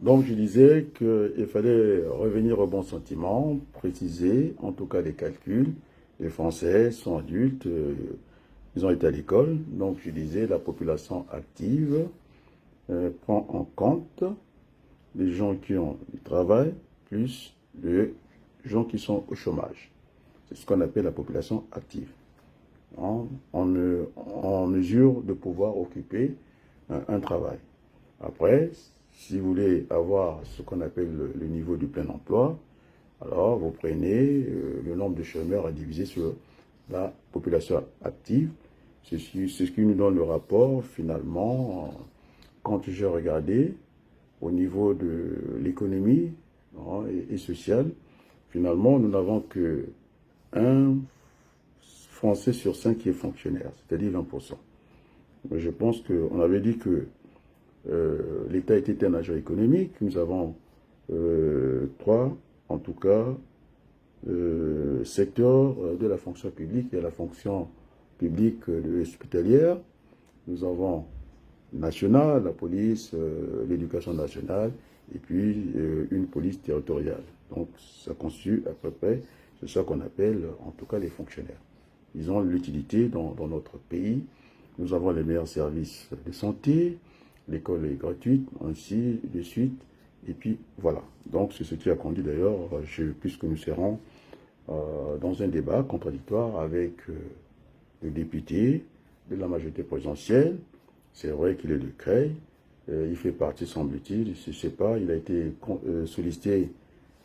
Donc je disais qu'il fallait revenir au bon sentiment, préciser en tout cas les calculs. Les Français sont adultes, ils ont été à l'école. Donc je disais la population active prend en compte les gens qui ont du travail plus les gens qui sont au chômage. C'est ce qu'on appelle la population active. En mesure de pouvoir occuper un travail. Après, si vous voulez avoir ce qu'on appelle le niveau du plein emploi, alors vous prenez le nombre de chômeurs à diviser sur la population active. C'est ce qui nous donne le rapport finalement. Quand j'ai regardé au niveau de l'économie et sociale, finalement nous n'avons que un Français sur 5 qui est fonctionnaire, c'est-à-dire 20%. Mais je pense qu'on avait dit que l'État était un agent économique. Nous avons trois, en tout cas, secteurs de la fonction publique. Il y a la fonction publique hospitalière. Nous avons nationale, la police, l'éducation nationale, et puis une police territoriale. Donc ça constitue à peu près, c'est ça qu'on appelle en tout cas les fonctionnaires. Ils ont l'utilité dans notre pays. Nous avons les meilleurs services de santé, l'école est gratuite, ainsi de suite. Et puis voilà. Donc c'est ce qui a conduit d'ailleurs, puisque nous serons dans un débat contradictoire avec le député de la majorité présidentielle. C'est vrai qu'il est de Creil. Il fait partie, semble-t-il, je ne sais pas, il a été sollicité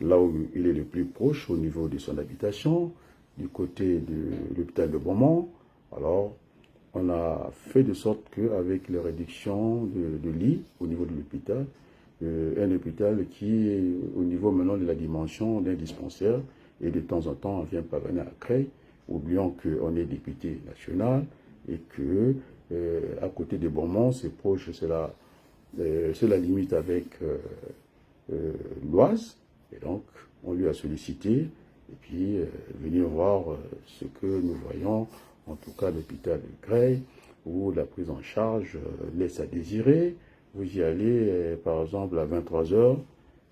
là où il est le plus proche, au niveau de son habitation, du côté de l'hôpital de Beaumont. Alors, on a fait de sorte qu'avec la réduction de lits au niveau de l'hôpital, un hôpital qui est au niveau maintenant de la dimension d'un dispensaire, et de temps en temps on vient parvenir à Creil, oublions qu'on est député national et que à côté de Beaumont, c'est proche, c'est la limite avec l'Oise, et donc on lui a sollicité, et puis venir voir ce que nous voyons, en tout cas l'hôpital de Creil, où la prise en charge laisse à désirer. Vous y allez, par exemple, à 23 heures,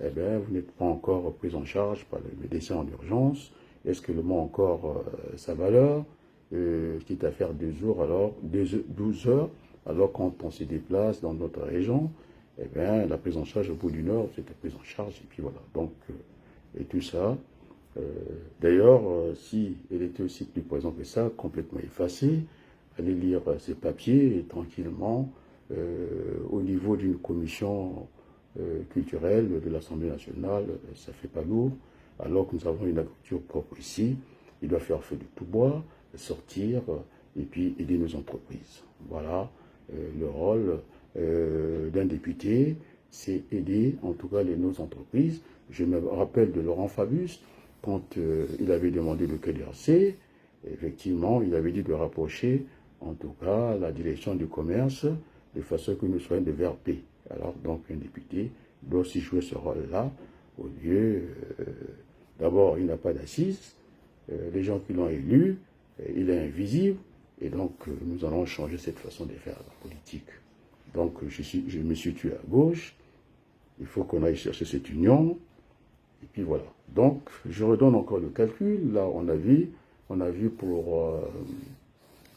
eh bien, vous n'êtes pas encore pris en charge par le médecin en urgence. Est-ce que le mot encore sa valeur, quitte à faire 2 jours, alors 12 heures, alors quand on se déplace dans notre région, eh bien, la prise en charge au bout d'une heure, c'est la prise en charge, et puis voilà. Donc, et tout ça. D'ailleurs, si elle était aussi plus présente que ça, complètement effacée, allez lire ces papiers et tranquillement au niveau d'une commission culturelle de l'Assemblée nationale, ça fait pas lourd, alors que nous avons une agriculture propre ici. Il doit faire feu de tout bois, sortir et puis aider nos entreprises. Voilà le rôle d'un député, c'est aider en tout cas nos entreprises. Je me rappelle de Laurent Fabius, quand il avait demandé le QDRC, effectivement, il avait dit de rapprocher, en tout cas, la direction du commerce, de façon que nous soyons de VRP. Alors, donc, un député doit aussi jouer ce rôle-là, au lieu, d'abord, il n'a pas d'assises, les gens qui l'ont élu, il est invisible, et donc, nous allons changer cette façon de faire la politique. Donc, je me situe à gauche, il faut qu'on aille chercher cette union, et puis voilà. Donc, je redonne encore le calcul. Là, on a vu pour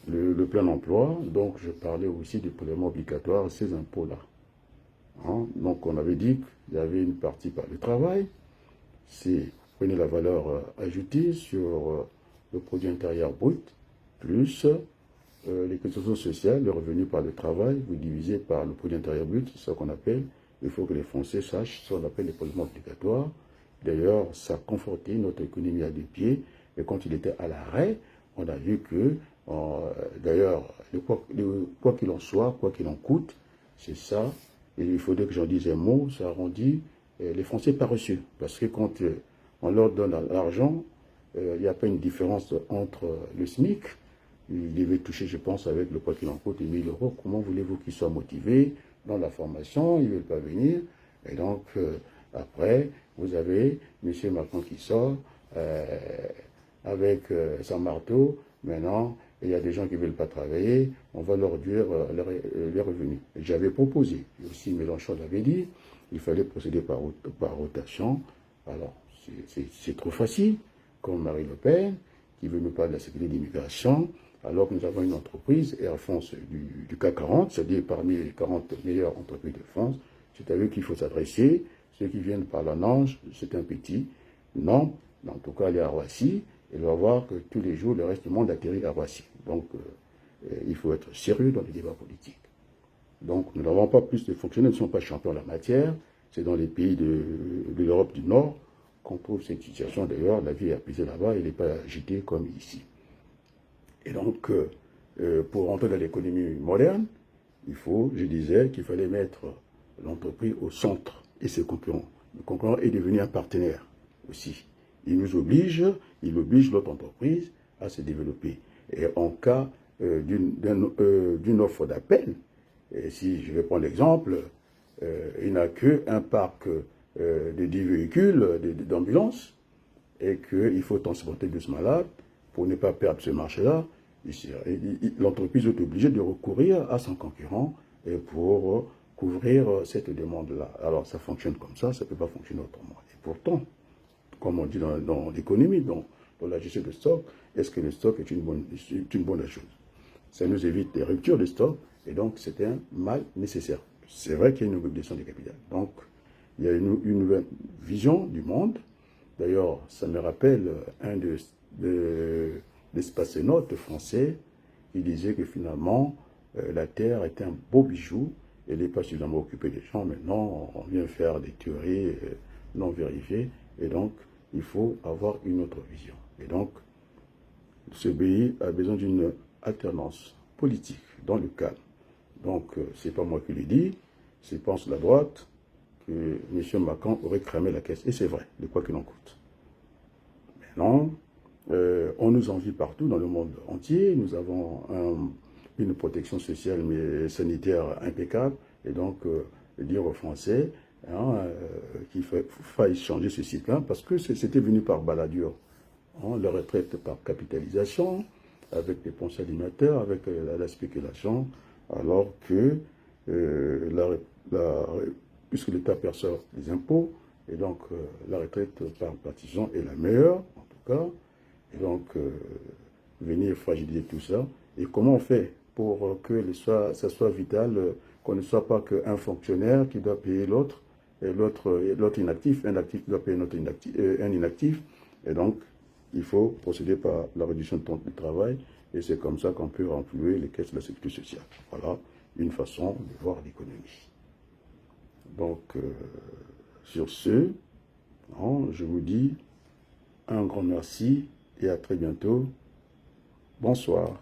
le plein emploi. Donc, je parlais aussi du prélèvement obligatoire, ces impôts-là. Donc, on avait dit qu'il y avait une partie par le travail. C'est, prenez la valeur ajoutée sur le produit intérieur brut, plus les cotisations sociales, le revenu par le travail, vous divisez par le produit intérieur brut, c'est ça qu'on appelle. Il faut que les Français sachent ce qu'on appelle les prélèvements obligatoires. D'ailleurs, ça a conforté notre économie à 2 pieds. Et quand il était à l'arrêt, on a vu que, d'ailleurs, quoi qu'il en soit, quoi qu'il en coûte, c'est ça. Et il faudrait que j'en dise un mot, ça rendit les Français paresseux. Parce que quand on leur donne l'argent, il n'y a pas une différence entre le SMIC. Ils devaient toucher, je pense, avec le quoi qu'il en coûte, 1000 euros. Comment voulez-vous qu'ils soient motivés dans la formation? Ils ne veulent pas venir. Et donc, après, vous avez M. Macron qui sort avec son marteau. Maintenant, il y a des gens qui ne veulent pas travailler. On va leur réduire les revenus. J'avais proposé, aussi Mélenchon l'avait dit, il fallait procéder par rotation. Alors, c'est trop facile, comme Marine Le Pen, qui veut nous parler de la sécurité de l'immigration, alors que nous avons une entreprise, Air France du CAC 40, c'est-à-dire parmi les 40 meilleures entreprises de France. C'est à eux qu'il faut s'adresser. Ceux qui viennent par la Nange, c'est un petit. Non, en tout cas, aller à Roissy, et on va voir que tous les jours, le reste du monde atterrit à Roissy. Donc, il faut être sérieux dans les débats politiques. Donc, nous n'avons pas plus de fonctionnaires, nous ne sommes pas champions en la matière. C'est dans les pays de l'Europe du Nord qu'on trouve cette situation. D'ailleurs, la vie est apaisée là-bas, elle n'est pas agitée comme ici. Et donc, pour rentrer dans l'économie moderne, je disais qu'il fallait mettre l'entreprise au centre et ses concurrents. Le concurrent est devenu un partenaire aussi. Il oblige l'autre entreprise à se développer. Et en cas d'une offre d'appel, si je vais prendre l'exemple, il n'a qu'un parc de 10 véhicules d'ambulance et qu'il faut transporter 12 malades pour ne pas perdre ce marché-là. L'entreprise est obligée de recourir à son concurrent pour couvrir cette demande-là. Alors ça fonctionne comme ça ne peut pas fonctionner autrement. Et pourtant, comme on dit dans l'économie, dans la gestion de stock, est-ce que le stock est une bonne chose? Ça nous évite des ruptures de stock, et donc c'est un mal nécessaire. C'est vrai qu'il y a une mobilisation des capitales. Donc, il y a une nouvelle vision du monde. D'ailleurs, ça me rappelle un des spationautes français qui disait que finalement, la Terre est un beau bijou, elle n'est pas suffisamment occupée des gens. Maintenant, on vient faire des théories non vérifiées, et donc, il faut avoir une autre vision. Et donc, ce pays a besoin d'une alternance politique dans le calme. Donc, ce n'est pas moi qui le dis, c'est pense la droite que M. Macron aurait cramé la caisse. Et c'est vrai, de quoi qu'il en coûte. Mais non, on nous envie partout dans le monde entier. Nous avons une protection sociale mais sanitaire impeccable. Et donc, dire aux Français qu'il faille changer ce cycle-là, parce que c'était venu par baladure. La retraite par capitalisation, avec des pensions alimentaires, avec la spéculation, alors que puisque l'État perçoit les impôts, et donc la retraite par partisan est la meilleure, en tout cas, et donc venir fragiliser tout ça. Et comment on fait pour que ça soit vital, qu'on ne soit pas qu'un fonctionnaire qui doit payer l'autre, et l'autre inactif, un actif qui doit payer un inactif, et donc il faut procéder par la réduction de temps de travail, et c'est comme ça qu'on peut renflouer les caisses de la sécurité sociale. Voilà une façon de voir l'économie. Donc, sur ce, je vous dis un grand merci et à très bientôt. Bonsoir.